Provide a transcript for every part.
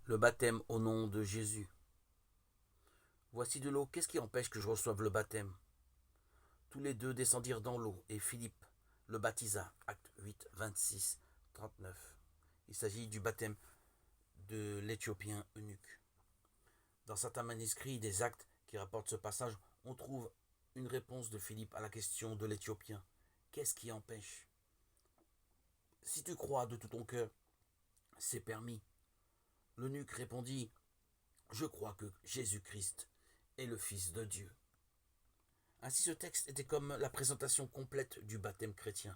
Le baptême au nom de Jésus. Voici de l'eau, qu'est-ce qui empêche que je reçoive le baptême? Tous les deux descendirent dans l'eau, et Philippe le baptisa. Acte 8, 26, 39. Il s'agit du baptême de l'Éthiopien eunuque. Dans certains manuscrits des Actes qui rapportent ce passage, on trouve une réponse de Philippe à la question de l'Éthiopien. Qu'est-ce qui empêche? Si tu crois de tout ton cœur, c'est permis. L'eunuque répondit: je crois que Jésus-Christ est le Fils de Dieu. Ainsi ce texte était comme la présentation complète du baptême chrétien.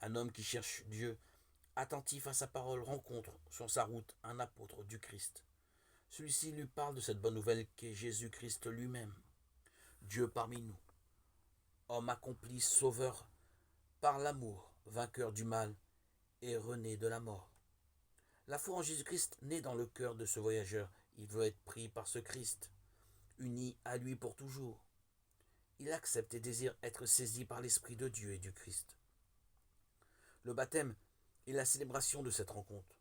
Un homme qui cherche Dieu, attentif à sa parole, rencontre sur sa route un apôtre du Christ. Celui-ci lui parle de cette bonne nouvelle qu'est Jésus-Christ lui-même. Dieu parmi nous, homme accompli, sauveur par l'amour, vainqueur du mal et rené de la mort. La foi en Jésus-Christ naît dans le cœur de ce voyageur. Il veut être pris par ce Christ, uni à lui pour toujours. Il accepte et désire être saisi par l'Esprit de Dieu et du Christ. Le baptême est la célébration de cette rencontre.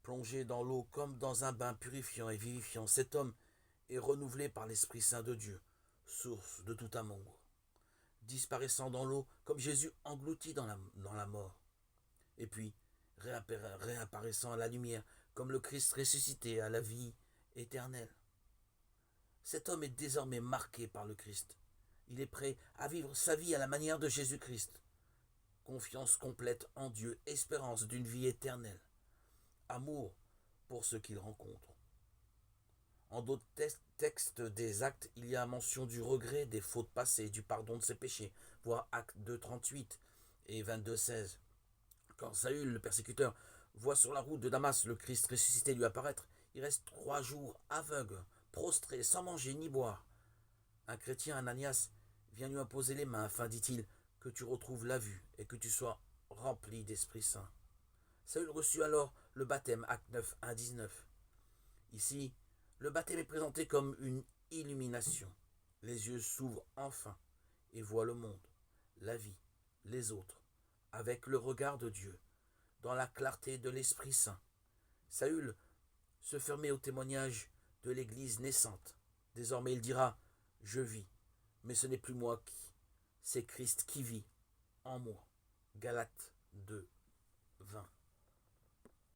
Plongé dans l'eau comme dans un bain purifiant et vivifiant, cet homme est renouvelé par l'Esprit Saint de Dieu, source de tout amour. Disparaissant dans l'eau comme Jésus englouti dans la mort. Et puis, réapparaissant à la lumière comme le Christ ressuscité à la vie éternelle. Cet homme est désormais marqué par le Christ. Il est prêt à vivre sa vie à la manière de Jésus-Christ. Confiance complète en Dieu, espérance d'une vie éternelle. Amour pour ceux qu'il rencontre. En d'autres textes des Actes, il y a mention du regret des fautes passées, du pardon de ses péchés, voir Actes 2, 38 et 22, 16. Quand Saül, le persécuteur, voit sur la route de Damas le Christ ressuscité lui apparaître, il reste 3 jours aveugle, prostré, sans manger ni boire. Un chrétien, Ananias, vient lui imposer les mains afin, dit-il, que tu retrouves la vue et que tu sois rempli d'Esprit Saint. Saül reçut alors le baptême, Acte 9, 1, 19. Ici, le baptême est présenté comme une illumination. Les yeux s'ouvrent enfin et voient le monde, la vie, les autres, avec le regard de Dieu, dans la clarté de l'Esprit Saint. Saül se fermait au témoignage de l'Église naissante. Désormais il dira: je vis, mais ce n'est plus moi qui, c'est Christ qui vit en moi. Galates 2, 20.